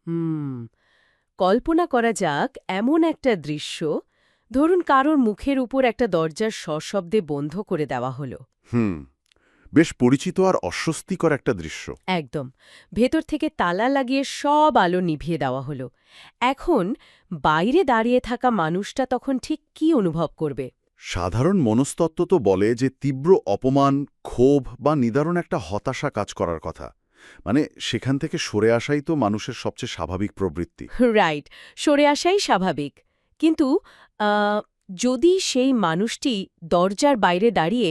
হুম কল্পনা করা যাক এমন একটা দৃশ্য, ধরুন কারোর মুখের উপর একটা দরজার সশব্দে বন্ধ করে দেওয়া হলো। হুম বেশ পরিচিত আর অস্বস্তিকর একটা দৃশ্য। একদম। ভেতর থেকে তালা লাগিয়ে সব আলো নিভিয়ে দেওয়া হলো। এখন বাইরে দাঁড়িয়ে থাকা মানুষটা তখন ঠিক কী অনুভব করবে? সাধারণ মনস্তত্ত্ব তো বলে যে তীব্র অপমান, ক্ষোভ বা নিদারুণ একটা হতাশা কাজ করার কথা। মানে সেখান থেকে সরে আসাই তো মানুষের সবচেয়ে স্বাভাবিক প্রবৃত্তি। রাইট, সরে আসাই স্বাভাবিক। কিন্তু যদি সেই মানুষটি দরজার বাইরে দাঁড়িয়ে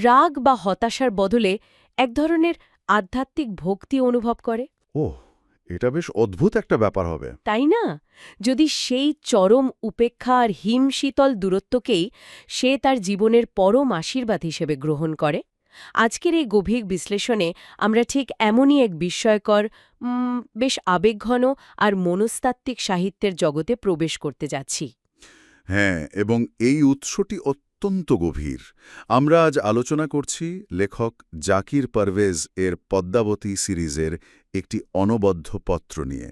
রাগ বা হতাশার বদলে এক ধরনের আধ্যাত্মিক ভক্তি অনুভব করে, ওহ, এটা বেশ অদ্ভুত একটা ব্যাপার হবে। তাই না? যদি সেই চরম উপেক্ষা আর হিমশীতল দূরত্বকেই সে তার জীবনের পরম আশীর্বাদ হিসেবে গ্রহণ করে। আজকের এই গভীর বিশ্লেষণে আমরা ঠিক এমনই এক বিস্ময়কর, বেশ আবেগঘন আর মনস্তাত্ত্বিক সাহিত্যের জগতে প্রবেশ করতে যাচ্ছি। হ্যাঁ, এবং এই উৎসটি অত্যন্ত গভীর। আমরা আজ আলোচনা করছি লেখক জাকির পারভেজ এর পদ্মাবতী সিরিজের একটি অনবদ্য পত্র নিয়ে,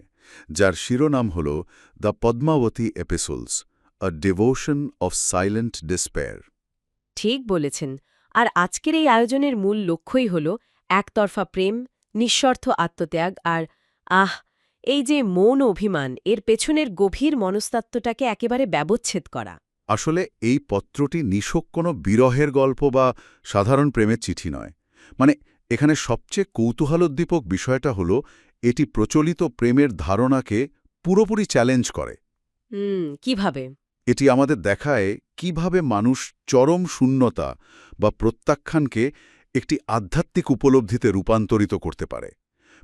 যার শিরোনাম হল the Padmavati episodes, a devotion of silent despair. ঠিক বলেছেন। আর আজকের এই আয়োজনের মূল লক্ষ্যই হল একতরফা প্রেম, নিঃস্বার্থ আত্মত্যাগ আর আহ এই যে মৌন অভিমান, এর পেছনের গভীর মনস্তাত্ত্বটাকে একেবারে ব্যবচ্ছেদ করা। আসলে এই পত্রটি নিছক কোনো বিরহের গল্প বা সাধারণ প্রেমের চিঠি নয়। মানে এখানে সবচেয়ে কৌতূহলোদ্দীপক বিষয়টা হলো এটি প্রচলিত প্রেমের ধারণাকে পুরোপুরি চ্যালেঞ্জ করে। কিভাবে? এটি আমাদের দেখায় কিভাবে মানুষ চরম শূন্যতা বা প্রত্যাখ্যানকে একটি আধ্যাত্মিক উপলব্ধিতে রূপান্তরিত করতে পারে।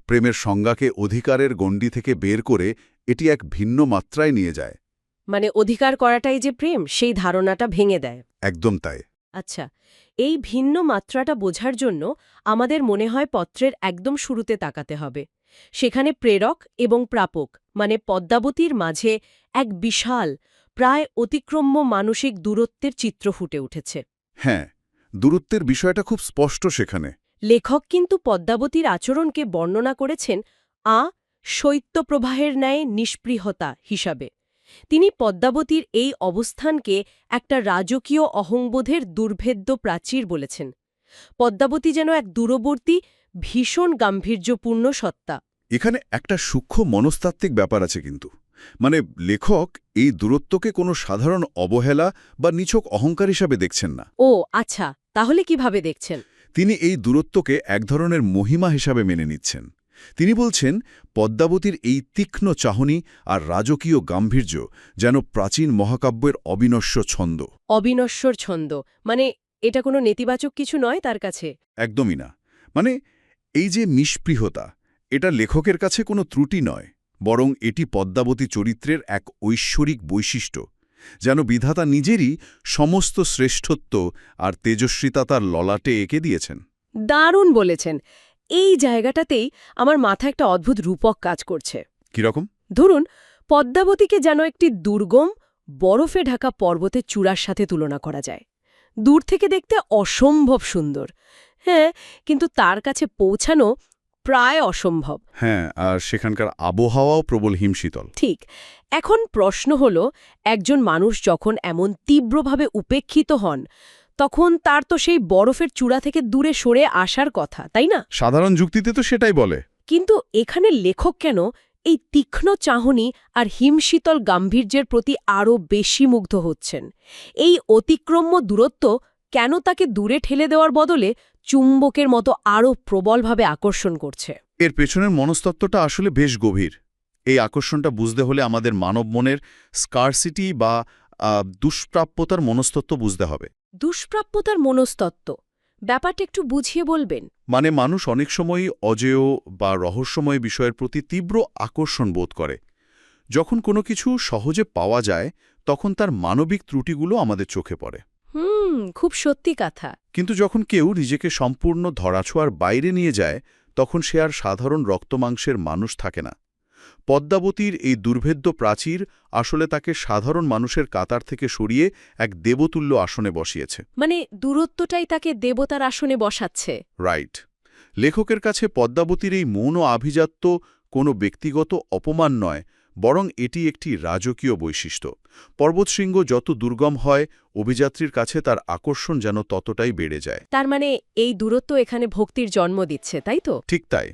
প্রেমের সংজ্ঞাকে অধিকারের গণ্ডি থেকে বের করে এটি এক ভিন্ন মাত্রায় নিয়ে যায়। মানে অধিকার করাটাই যে প্রেম, সেই ধারণাটা ভেঙে দেয়। একদম তাই। আচ্ছা, এই ভিন্ন মাত্রাটা বোঝার জন্য আমাদের মনে হয় পত্রের একদম শুরুতে তাকাতে হবে। সেখানে প্রেরক এবং প্রাপক মানে পদ্মাবতীর মাঝে এক বিশাল, প্রায় অতিক্রম্য মানসিক দূরত্বের চিত্র ফুটে উঠেছে। হ্যাঁ, দূরত্বের বিষয়টা খুব স্পষ্ট সেখানে। লেখক কিন্তু পদ্মাবতীর আচরণকে বর্ণনা করেছেন শৈত্যপ্রবাহের ন্যায় নিষ্পৃহতা হিসাবে। তিনি পদ্মাবতীর এই অবস্থানকে একটা রাজকীয় অহংবোধের দুর্ভেদ্য প্রাচীর বলেছেন। পদ্মাবতী যেন এক দূরবর্তী, ভীষণ গাম্ভীর্যপূর্ণ সত্তা। এখানে একটা সূক্ষ্ম মনস্তাত্ত্বিক ব্যাপার আছে কিন্তু। মানে লেখক এই দূরত্বকে কোনো সাধারণ অবহেলা বা নিছক অহংকার হিসাবে দেখছেন না। ও আচ্ছা, তাহলে কিভাবে দেখছেন? তিনি এই দূরত্বকে এক ধরনের মহিমা হিসাবে মেনে নিচ্ছেন। তিনি বলছেন পদ্মাবতীর এই তীক্ষ্ণ চাহনি আর রাজকীয় গাম্ভীর্য যেন প্রাচীন মহাকাব্যের অবিনশ্বর ছন্দ। অবিনশ্বর ছন্দ মানে এটা কোনো নেতিবাচক কিছু নয় তার কাছে? একদমই না। মানে এই যে নিষ্পৃহতা, এটা লেখকের কাছে কোনো ত্রুটি নয়, বরং এটি পদ্মাবতী চরিত্রের এক ঐশ্বরিক বৈশিষ্ট্য, যেন বিধাতা নিজেরই সমস্ত শ্রেষ্ঠত্ব আর তেজস্বিতা তার ললাটে এঁকে দিয়েছেন। দারুণ বলেছেন। এই জায়গাটাতেই আমার মাথায় একটা অদ্ভুত রূপক কাজ করছে। কিরকম? ধরুন, পদ্মাবতীকে যেন একটি দুর্গম, বরফে ঢাকা পর্বতের চূড়ার সাথে তুলনা করা যায়। দূর থেকে দেখতে অসম্ভব সুন্দর, হ্যাঁ, কিন্তু তার কাছে পৌঁছানো প্রায় অসম্ভব। হ্যাঁ, আর সেখানকার আবহাওয়াও প্রবল হিমশীতল। ঠিক। এখন প্রশ্ন হল, একজন মানুষ যখন এমন তীব্রভাবে উপেক্ষিত হন, তখন তার তো সেই বরফের চূড়া থেকে দূরে সরে আসার কথা, তাই না? সাধারণ যুক্তিতে তো সেটাই বলে। কিন্তু এখানে লেখক কেন এই তীক্ষ্ণ চাহনি আর হিমশীতল গাম্ভীর্যের প্রতি আরও বেশি মুগ্ধ হচ্ছেন? এই অতিক্রম্য দূরত্ব কেন তাকে দূরে ঠেলে দেওয়ার বদলে চুম্বকের মতো আরও প্রবলভাবে আকর্ষণ করছে? এর পেছনের মনস্তত্ত্বটা আসলে বেশ গভীর। এই আকর্ষণটা বুঝতে হলে আমাদের মানব মনের স্কারসিটি বা দুষ্প্রাপ্যতার মনস্তত্ত্ব বুঝতে হবে। দুষ্প্রাপ্যতার মনস্তত্ত্ব ব্যাপারটা একটু বুঝিয়ে বলবেন? মানে মানুষ অনেক সময়ই অজেয় বা রহস্যময় বিষয়ের প্রতি তীব্র আকর্ষণ বোধ করে। যখন কোনো কিছু সহজে পাওয়া যায়, তখন তার মানবিক ত্রুটিগুলো আমাদের চোখে পড়ে। খুব সত্যি কথা। কিন্তু যখন কেউ নিজেকে সম্পূর্ণ ধরাছোঁয়ার বাইরে নিয়ে যায়, তখন সে আর সাধারণ রক্তমাংসের মানুষ থাকে না। পদ্মাবতীর এই দুর্ভেদ্য প্রাচীর আসলে তাকে সাধারণ মানুষের কাতার থেকে সরিয়ে এক দেবতুল্য আসনে বসিয়েছে। মানে দূরত্বটাই তাকে দেবতার আসনে বসাচ্ছে। রাইট। লেখকের কাছে পদ্মাবতীর এই মৌন আভিজাত্য কোনো ব্যক্তিগত অপমান নয়, বরং এটি একটি রাজকীয় বৈশিষ্ট্য। পর্বতশৃঙ্গ যত দুর্গম হয়, অভিযাত্রীর কাছে তার আকর্ষণ যেন ততটাই বেড়ে যায়। তার মানে এই দূরত্ব এখানে ভক্তির জন্ম দিচ্ছে, তাই তো? ঠিক তাই।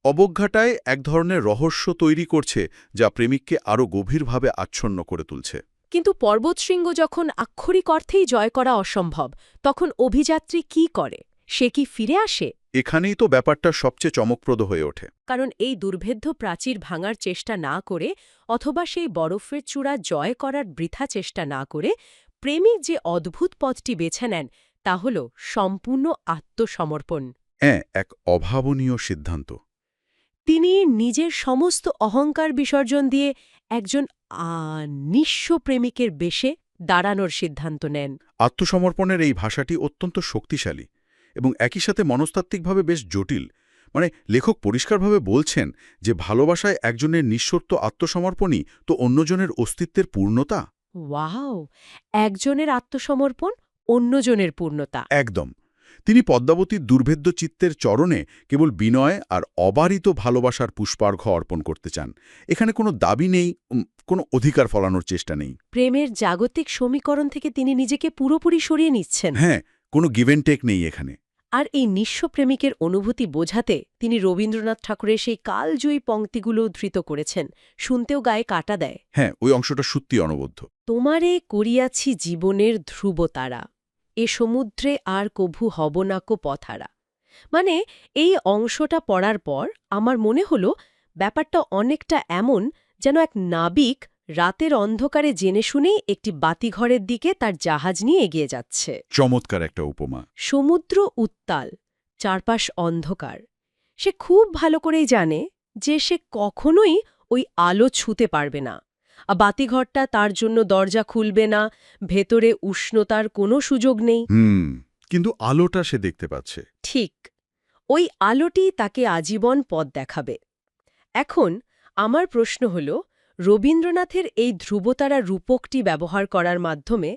অবজ্ঞাটায় এক ধরনের রহস্য তৈরি করছে, যা প্রেমিককে আরও গভীরভাবে আচ্ছন্ন করে তুলছে। কিন্তু পর্বতশৃঙ্গ যখন আক্ষরিক অর্থেই জয় করা অসম্ভব, তখন অভিযাত্রী কি করে? সে কি ফিরে আসে? এখানেই তো ব্যাপারটা সবচেয়ে চমকপ্রদ হয়ে ওঠে। কারণ এই দুর্ভেদ্য প্রাচীর ভাঙার চেষ্টা না করে, অথবা সেই বরফের চূড়া জয় করার বৃথা চেষ্টা না করে, প্রেমিক যে অদ্ভুত পথটি বেছে নেন তা হল সম্পূর্ণ আত্মসমর্পণ। হ্যাঁ, এক অভাবনীয় সিদ্ধান্ত। তিনি নিজের সমস্ত অহংকার বিসর্জন দিয়ে একজন নিঃস্ব প্রেমিকের বেশে দাঁড়ানোর সিদ্ধান্ত নেন। আত্মসমর্পণের এই ভাষাটি অত্যন্ত শক্তিশালী এবং একই সাথে মনস্তাত্ত্বিকভাবে বেশ জটিল। মানে লেখক পরিষ্কারভাবে বলছেন যে ভালোবাসায় একজনের নিঃশর্ত আত্মসমর্পণই তো অন্যজনের অস্তিত্বের পূর্ণতা। ওয়াও! একজনের আত্মসমর্পণ, অন্যজনের পূর্ণতা। একদম। তিনি পদ্মাবতীর দুর্ভেদ্য চিত্তের চরণে কেবল বিনয় আর অবারিত ভালোবাসার পুষ্পার্ঘ্য অর্পণ করতে চান। এখানে কোনো দাবি নেই, কোনো অধিকার ফলানোর চেষ্টা নেই। প্রেমের জাগতিক সমীকরণ থেকে তিনি নিজেকে পুরোপুরি সরিয়ে নিচ্ছেন। হ্যাঁ, কোনো গিভ অ্যান্ড টেক নেই এখানে। আর এই নিঃস্ব প্রেমিকের অনুভূতি বোঝাতে তিনি রবীন্দ্রনাথ ঠাকুরের সেই কালজয়ী পংক্তিগুলো ধৃত করেছেন, শুনতেও গায়ে কাটা দেয়। হ্যাঁ, ওই অংশটা সত্যি অনবদ্য। তোমারে করিয়াছি জীবনের ধ্রুবতারা, এ সমুদ্রে আর কভু হব নাকো পথারা। মানে এই অংশটা পড়ার পর আমার মনে হলো ব্যাপারটা অনেকটা এমন যেন এক নাবিক রাতের অন্ধকারে জেনে শুনেই একটি বাতিঘরের দিকে তার জাহাজ নিয়ে এগিয়ে যাচ্ছে। চমৎকার একটা উপমা। সমুদ্র উত্তাল, চারপাশ অন্ধকার। সে খুব ভালো করেই জানে যে সে কখনোই ওই আলো ছুঁতে পারবে না। বাতিঘরটা তার জন্য দরজা খুলবে না, ভেতরে উষ্ণতার কোনো সুযোগ নেই। কিন্তু আলোটা সে দেখতে পাচ্ছে। ঠিক ওই আলোটি তাকে আজীবন পথ দেখাবে। এখন আমার প্রশ্ন হল, রবীন্দ্রনাথের এই ধ্রুবতারা রূপকটি ব্যবহার করার মাধ্যমে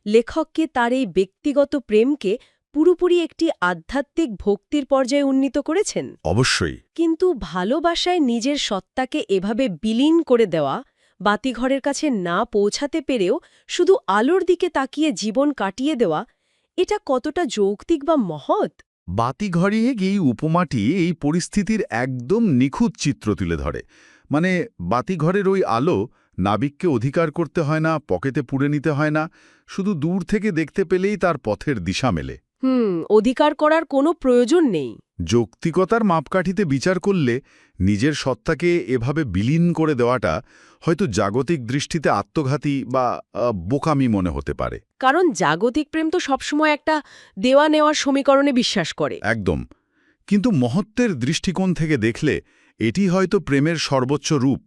লেখককে তার এই ব্যক্তিগত প্রেমকে পুরোপুরি একটি আধ্যাত্মিক ভক্তির পর্যায়ে উন্নীত করেছেন। অবশ্যই। কিন্তু ভালোবাসায় নিজের সত্তাকে এভাবে বিলীন করে দেওয়া, বাতিঘরের কাছে না পৌঁছাতে পেরেও শুধু আলোর দিকে তাকিয়ে জীবন কাটিয়ে দেওয়া, এটা কতটা যৌক্তিক বা মহৎ? বাতিঘরে এই উপমাটি এই পরিস্থিতির একদম নিখুঁত চিত্র তুলে ধরে। মানে বাতিঘরের ওই আলো নাবিককে অধিকার করতে হয় না, পকেটে পুড়ে নিতে হয় না, শুধু দূর থেকে দেখতে পেলেই তার পথের দিশা মেলে। অধিকার করার কোনো প্রয়োজন নেই। যৌক্তিকতার মাপকাঠিতে বিচার করলে নিজের সত্তাকে এভাবে বিলীন করে দেওয়াটা হয়তো জাগতিক দৃষ্টিতে আত্মঘাতী বা বোকামি মনে হতে পারে। কারণ জাগতিক প্রেম তো সবসময় একটা দেওয়া নেওয়ার সমীকরণে বিশ্বাস করে। একদম। কিন্তু মহত্বের দৃষ্টিকোণ থেকে দেখলে এটি হয়তো প্রেমের সর্বোচ্চ রূপ।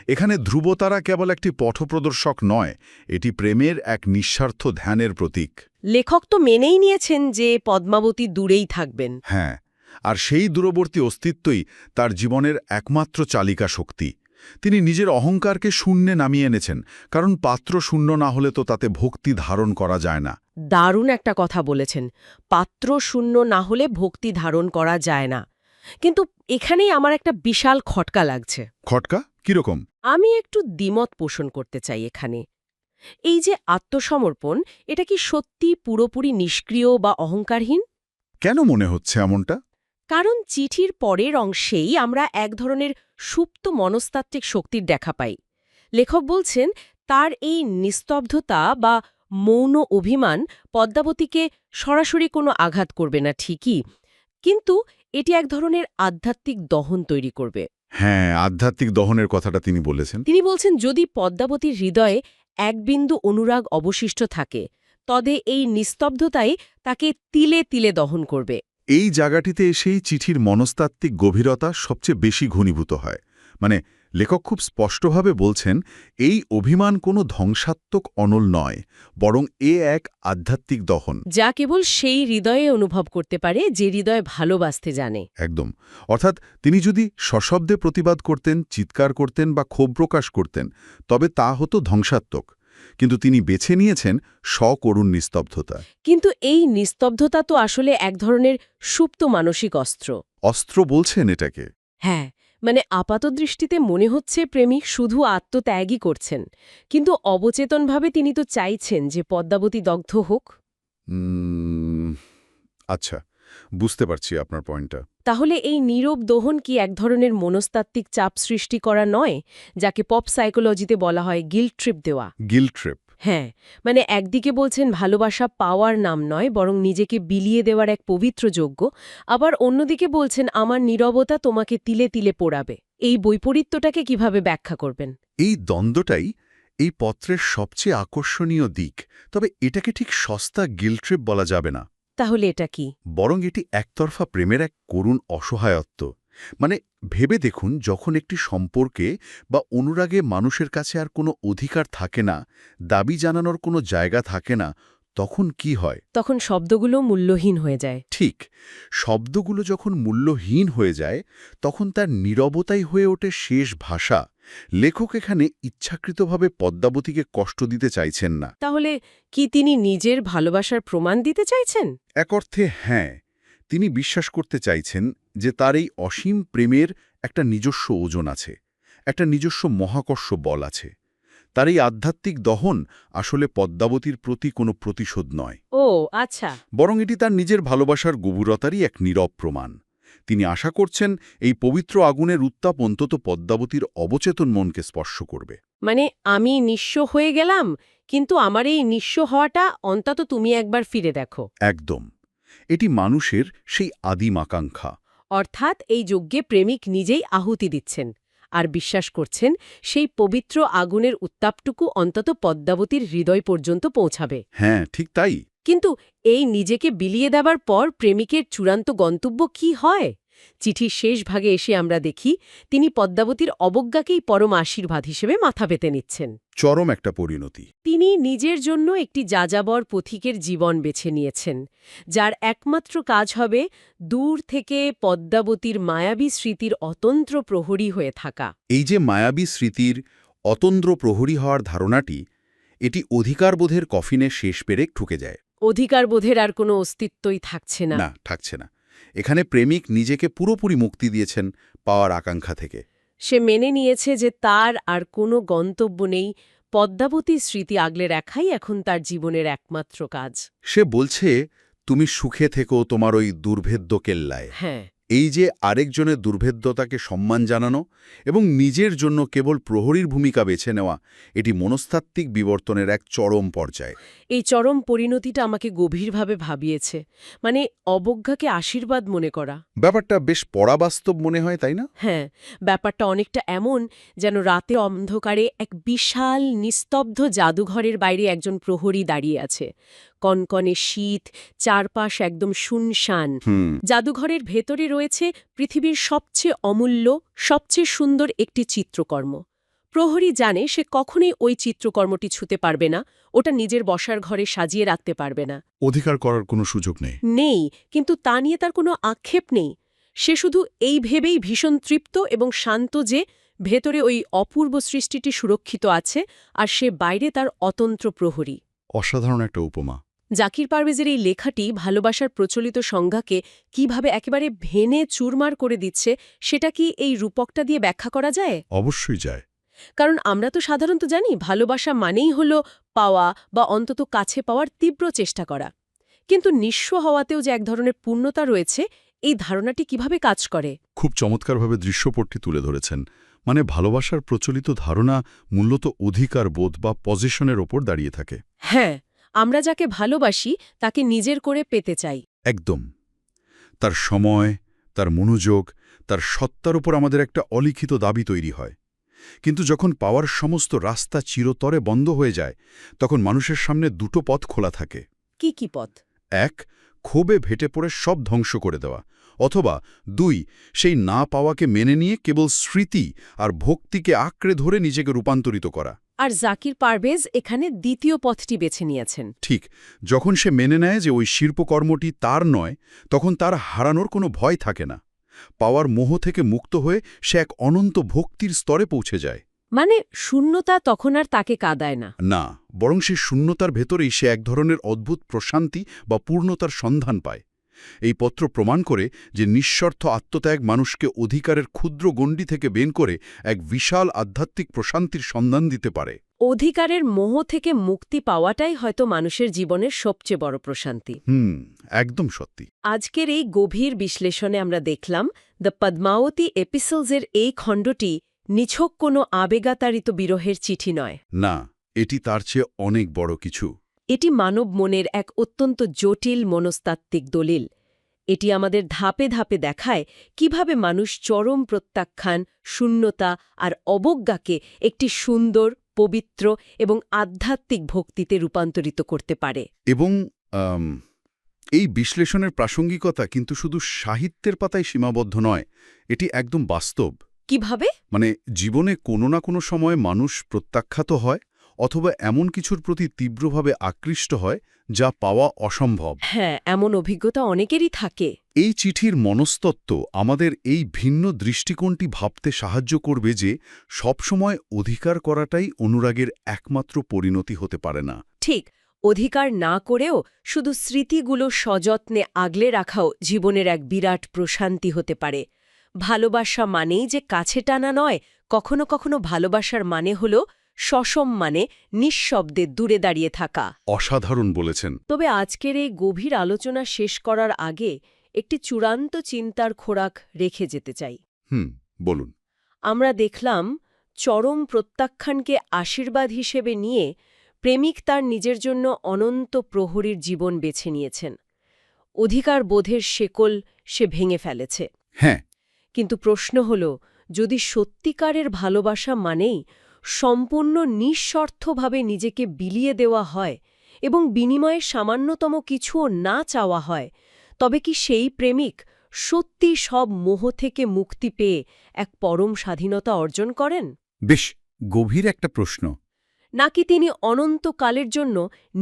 এখানে ধ্রুবতারা কেবল একটি পথপ্রদর্শক নয়, এটি প্রেমের এক নিঃস্বার্থ ধ্যানের প্রতীক। লেখক তো মেনেই নিয়েছেন যে পদ্মাবতী দূরেই থাকবেন। হ্যাঁ, আর সেই দূরবর্তী অস্তিত্বই তার জীবনের একমাত্র চালিকা শক্তি। তিনি নিজের অহংকারকে শূন্যে নামিয়ে এনেছেন, কারণ পাত্র শূন্য না হলে তো তাতে ভক্তি ধারণ করা যায় না। দারুণ একটা কথা বলেছেন, পাত্র শূন্য না হলে ভক্তি ধারণ করা যায় না। কিন্তু এখানেই আমার একটা বিশাল খটকা লাগছে। খটকা? কিরকম? আমি একটু দ্বিমত পোষণ করতে চাই এখানে। এই যে আত্মসমর্পণ, এটা কি সত্যি পুরোপুরি নিষ্ক্রিয় বা অহংকারহীন? কেন মনে হচ্ছে এমনটা? কারণ চিঠির পরের অংশেই আমরা এক ধরনের সুপ্ত মনস্তাত্ত্বিক শক্তির দেখা পাই। লেখক বলছেন তার এই নিস্তব্ধতা বা মৌন অভিমান পদ্মাবতীকে সরাসরি কোনো আঘাত করবে না ঠিকই, কিন্তু এটি এক ধরনের আধ্যাত্মিক দহন তৈরি করবে। হ্যাঁ, আধ্যাত্মিক দহনের কথাটা তিনি বলেছেন। তিনি বলছেন যদি পদ্মাবতীর হৃদয়ে এক বিন্দু অনুরাগ অবশিষ্ট থাকে, তবে এই নিস্তব্ধতাই তাকে তিলে তিলে দহন করবে। এই জায়গাটিতে এসেই চিঠির মনস্তাত্ত্বিক গভীরতা সবচেয়ে বেশি ঘনীভূত হয়। মানে লেখক খুব স্পষ্টভাবে বলছেন এই অভিমান কোনো ধ্বংসাত্মক অনল নয়, বরং এক আধ্যাত্মিক দহন, যা কেবল সেই হৃদয়ে অনুভব করতে পারে যে হৃদয় ভালোবাসতে জানে। একদম। অর্থাৎ তিনি যদি সশব্দে প্রতিবাদ করতেন, চিৎকার করতেন বা ক্ষোভ প্রকাশ করতেন, তবে তা হতো ধ্বংসাত্মক। কিন্তু তিনি বেছে নিয়েছেন সকরুণ নিস্তব্ধতা। কিন্তু এই নিস্তব্ধতা তো আসলে এক ধরনের সুপ্ত মানসিক অস্ত্র। অস্ত্র বলছেন এটাকে? হ্যাঁ, মানে আপাতদৃষ্টিতে মনে হচ্ছে প্রেমিক শুধু আত্মত্যাগই করছেন, কিন্তু অবচেতনভাবে তিনি তো চাইছেন যে পদ্মাবতী দগ্ধ হোক। আচ্ছা, বুঝতে পারছি আপনার পয়েন্টটা। তাহলে এই নীরব দহন কি এক ধরনের মনস্তাত্ত্বিক চাপ সৃষ্টি করা নয়, যাকে পপ সাইকোলজিতে বলা হয় গিল্ট ট্রিপ দেওয়া? Guilt trip. হ্যাঁ, মানে একদিকে বলছেন ভালোবাসা পাওয়ার নাম নয়, বরং নিজেকে বিলিয়ে দেওয়ার এক পবিত্র যজ্ঞ, আবার অন্যদিকে বলছেন আমার নীরবতা তোমাকে তিলে তিলে পোড়াবে। এই বৈপরীত্যটাকে কিভাবে ব্যাখ্যা করবেন? এই দ্বন্দ্বটাই এই পত্রের সবচেয়ে আকর্ষণীয় দিক, তবে এটাকে ঠিক সস্তা গিল্ট ট্রিপ বলা যাবে না। তাহলে এটা কি? বরং এটি একতরফা প্রেমের এক করুণ অসহায়ত্ব। মানে ভেবে দেখুন, যখন একটি সম্পর্কে বা অনুরাগে মানুষের কাছে আর কোনো অধিকার থাকে না, দাবি জানানোর কোনো জায়গা থাকে না, তখন কি হয়? তখন শব্দগুলো মূল্যহীন হয়ে যায়। ঠিক, শব্দগুলো যখন মূল্যহীন হয়ে যায়, তখন তার নীরবতাই হয়ে ওঠে শেষ ভাষা। লেখক এখানে ইচ্ছাকৃতভাবে পদ্মাবতীকে কষ্ট দিতে চাইছেন না। তাহলে কি তিনি নিজের ভালোবাসার প্রমাণ দিতে চাইছেন? এক অর্থে হ্যাঁ, তিনি বিশ্বাস করতে চাইছেন যে তার এই অসীম প্রেমের একটা নিজস্ব ওজন আছে, একটা নিজস্ব মহাকর্ষ বল আছে। তার এই আধ্যাত্মিক দহন আসলে পদ্মাবতীর প্রতি কোনো প্রতিশোধ নয়, ও আচ্ছা। বরং এটি তার নিজের ভালোবাসার গভীরতারই এক নীরব প্রমাণ। তিনি আশা করছেন এই পবিত্র আগুনের উত্তাপ অন্তত পদ্মাবতীর অবচেতন মনকে স্পর্শ করবে। মানে আমি নিঃস্ব হয়ে গেলাম, কিন্তু আমার এই নিঃস্ব হওয়াটা অন্তত তুমি একবার ফিরে দেখো। একদম, এটি মানুষের সেই আদিম আকাঙ্ক্ষা। অর্থাৎ এই যজ্ঞে প্রেমিক নিজেই আহুতি দিচ্ছেন আর বিশ্বাস করছেন সেই পবিত্র আগুনের উত্তাপটুকু অন্তত পদ্মাবতীর হৃদয় পর্যন্ত পৌঁছাবে। হ্যাঁ, ঠিক তাই। কিন্তু এই নিজেকে বিলিয়ে দেবার পর প্রেমিকের চূড়ান্ত গন্তব্য কি হয়? চিঠির শেষ ভাগে এসে আমরা দেখি তিনি পদ্মাবতীর অবজ্ঞাকেই পরম আশীর্বাদ হিসেবে মাথা পেতে নিচ্ছেন। চরম একটা পরিণতি। তিনি নিজের জন্য একটি যাযাবর পথিকের জীবন বেছে নিয়েছেন, যার একমাত্র কাজ হবে দূর থেকে পদ্মাবতীর মায়াবী স্মৃতির অতন্ত্র প্রহরী হয়ে থাকা। এই যে মায়াবী স্মৃতির অতন্দ্র প্রহরী হওয়ার ধারণাটি, এটি অধিকারবোধের কফিনে শেষ পেরেক ঠুকে যায়। অধিকারবোধের আর কোনো অস্তিত্বই থাকছে না। না, থাকছে না। এখানে প্রেমিক নিজেকে পুরোপুরি মুক্তি দিয়েছেন পাওয়ার আকাঙ্ক্ষা থেকে। সে মেনে নিয়েছে যে তার আর কোনো গন্তব্য নেই, পদ্মাবতীর স্মৃতি আগলে রাখাই এখন তার জীবনের একমাত্র কাজ। সে বলছে, তুমি সুখে থেকো তোমার ওই দুর্ভেদ্য কেল্লায়। হ্যাঁ, এই যে আরেকজনের দুর্ভেদ্যতাকে সম্মান জানানো এবং নিজের জন্য কেবল প্রহরীর ভূমিকা বেছে নেওয়া, এটি মনস্তাত্ত্বিক বিবর্তনের এক চরম পর্যায়। এই চরম পরিণতিটা আমাকে গভীরভাবে ভাবিয়েছে। মানে অবজ্ঞাকে আশীর্বাদ মনে করা। ব্যাপারটা বেশ পরাবাস্তব মনে হয়, তাই না? হ্যাঁ, ব্যাপারটা অনেকটা এমন যেন রাতে অন্ধকারে এক বিশাল নিস্তব্ধ জাদুঘরের বাইরে একজন প্রহরী দাঁড়িয়ে আছে। কনকনে শীত, চারপাশ একদম শুনশান। জাদুঘরের ভেতরে রয়েছে পৃথিবীর সবচেয়ে অমূল্য, সবচেয়ে সুন্দর একটি চিত্রকর্ম। প্রহরী জানে সে কখনোই ওই চিত্রকর্মটি ছুঁতে পারবে না, ওটা নিজের বসার ঘরে সাজিয়ে রাখতে পারবে না। অধিকার করার কোনো সুযোগ নেই। নেই, কিন্তু তা নিয়ে তার কোনো আক্ষেপ নেই। সে শুধু এই ভেবেই ভীষণ তৃপ্ত এবং শান্ত যে ভেতরে ওই অপূর্ব সৃষ্টিটি সুরক্ষিত আছে আর সে বাইরে তার অতন্ত্র প্রহরী। অসাধারণ একটা উপমা। জাকির পারভেজের এই লেখাটি ভালোবাসার প্রচলিত সংজ্ঞাকে কিভাবে একেবারে ভেনে চুরমার করে দিচ্ছে, সেটা কি এই রূপকটা দিয়ে ব্যাখ্যা করা যায়? অবশ্যই যায়। কারণ আমরা তো সাধারণত জানি ভালোবাসা মানেই হলো পাওয়া বা অন্তত কাছে পাওয়ার তীব্র চেষ্টা করা। কিন্তু নিঃস্ব হওয়াতেও যে এক ধরনের পূর্ণতা রয়েছে, এই ধারণাটি কিভাবে কাজ করে? খুব চমৎকারভাবে দৃশ্যপটটি তুলে ধরেছেন। মানে ভালোবাসার প্রচলিত ধারণা মূলত অধিকার বোধ বা পজিশনের ওপর দাঁড়িয়ে থাকে। হ্যাঁ, আমরা যাকে ভালোবাসি তাকে নিজের করে পেতে চাই। একদম। তার সময়, তার মনোযোগ, তার সত্তার উপর আমাদের একটা অলিখিত দাবি তৈরি হয়। কিন্তু যখন পাওয়ার সমস্ত রাস্তা চিরতরে বন্ধ হয়ে যায়, তখন মানুষের সামনে দুটো পথ খোলা থাকে। কি কি পথ? এক, ক্ষোভে ভেটে পড়ে সব ধ্বংস করে দেওয়া, অথবা দুই, সেই না পাওয়াকে মেনে নিয়ে কেবল স্মৃতি আর ভক্তিকে আঁকড়ে ধরে নিজেকে রূপান্তরিত করা। আর জাকির পারভেজ এখানে দ্বিতীয় পথটি বেছে নিয়েছেন। ঠিক, যখন সে মেনে নেয় যে ওই শিল্পকর্মটি তার নয়, তখন তার হারানোর কোনো ভয় থাকে না। পাওয়ার মোহ থেকে মুক্ত হয়ে সে এক অনন্ত ভক্তির স্তরে পৌঁছে যায়। মানে শূন্যতা তখন আর তাকে কাঁদায় না। না, বরং সে শূন্যতার ভেতরেই সে এক ধরনের অদ্ভুত প্রশান্তি বা পূর্ণতার সন্ধান পায়। এই পত্র প্রমাণ করে যে নিঃস্বার্থ আত্মত্যাগ মানুষকে অধিকারের ক্ষুদ্র গণ্ডি থেকে বের করে এক বিশাল আধ্যাত্মিক প্রশান্তির সন্ধান দিতে পারে। অধিকারের মোহ থেকে মুক্তি পাওয়াটাই হয়তো মানুষের জীবনের সবচেয়ে বড় প্রশান্তি। একদম সত্যি। আজকের এই গভীর বিশ্লেষণে আমরা দেখলাম দ্য পদ্মাবতী এপিসোডসের এই খণ্ডটি নিছক কোনো আবেগাতাড়িত বিরহের চিঠি নয়। না, এটি তার চেয়ে অনেক বড় কিছু। এটি মানব মনের এক অত্যন্ত জটিল মনস্তাত্ত্বিক দলিল। এটি আমাদের ধাপে ধাপে দেখায় কিভাবে মানুষ চরম প্রত্যাখ্যান, শূন্যতা আর অবজ্ঞাকে একটি সুন্দর, পবিত্র এবং আধ্যাত্মিক ভক্তিতে রূপান্তরিত করতে পারে। এবং এই বিশ্লেষণের প্রাসঙ্গিকতা কিন্তু শুধু সাহিত্যের পাতায় সীমাবদ্ধ নয়, এটি একদম বাস্তব। কিভাবে? মানে জীবনে কোনো না কোনো সময় মানুষ প্রত্যাখ্যাত হয় অথবা এমন কিছুর প্রতি তীব্রভাবে আকৃষ্ট হয় যা পাওয়া অসম্ভব। হ্যাঁ, এমন অভিজ্ঞতা অনেকেরই থাকে। এই চিঠির মনস্তত্ত্ব আমাদের এই ভিন্ন দৃষ্টিকোণটি ভাবতে সাহায্য করবে যে সবসময় অধিকার করাটাই অনুরাগের একমাত্র পরিণতি হতে পারে না। ঠিক, অধিকার না করেও শুধু স্মৃতিগুলো সযত্নে আগলে রাখাও জীবনের এক বিরাট প্রশান্তি হতে পারে। ভালোবাসা মানেই যে কাছে টানা নয়, কখনো কখনো ভালোবাসার মানে হল সসম্মানে নিঃশব্দে দূরে দাঁড়িয়ে থাকা। অসাধারণ বলেছেন। তবে আজকের এই গভীর আলোচনা শেষ করার আগে একটি চূড়ান্ত চিন্তার খোরাক রেখে যেতে চাই। বলুন। আমরা দেখলাম চরম প্রত্যাখ্যানকে আশীর্বাদ হিসেবে নিয়ে প্রেমিক তার নিজের জন্য অনন্ত প্রহরীর জীবন বেছে নিয়েছেন। অধিকার বোধের শেকল সে ভেঙে ফেলেছে। হ্যাঁ, কিন্তু প্রশ্ন হল, যদি সত্যিকারের ভালোবাসা মানেই সম্পূর্ণ নিঃস্বার্থভাবে নিজেকে বিলিয়ে দেওয়া হয় এবং বিনিময়ে সামান্যতম কিছুও না চাওয়া হয়, তবে কি সেই প্রেমিক সত্যি সব মোহ থেকে মুক্তি পেয়ে এক পরম স্বাধীনতা অর্জন করেন? বেশ গভীর একটা প্রশ্ন। নাকি তিনি অনন্তকালের জন্য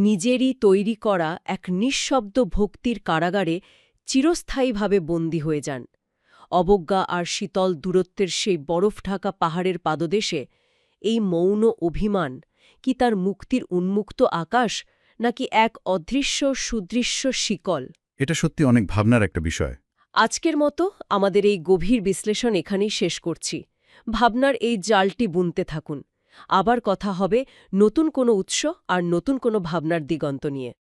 নিজেরই তৈরি করা এক নিঃশব্দ ভক্তির কারাগারে চিরস্থায়ীভাবে বন্দী হয়ে যান? অবজ্ঞা আর শীতল দূরত্বের সেই বরফ ঢাকা পাহাড়ের পাদদেশে এই মৌন অভিমান কি তার মুক্তির উন্মুক্ত আকাশ, নাকি এক অদৃশ্য সুদৃশ্য শিকল? এটা সত্যি অনেক ভাবনার একটা বিষয়। আজকের মতো আমাদের এই গভীর বিশ্লেষণ এখানেই শেষ করছি। ভাবনার এই জালটি বুনতে থাকুন। আবার কথা হবে নতুন কোনো উৎস আর নতুন কোনো ভাবনার দিগন্ত নিয়ে।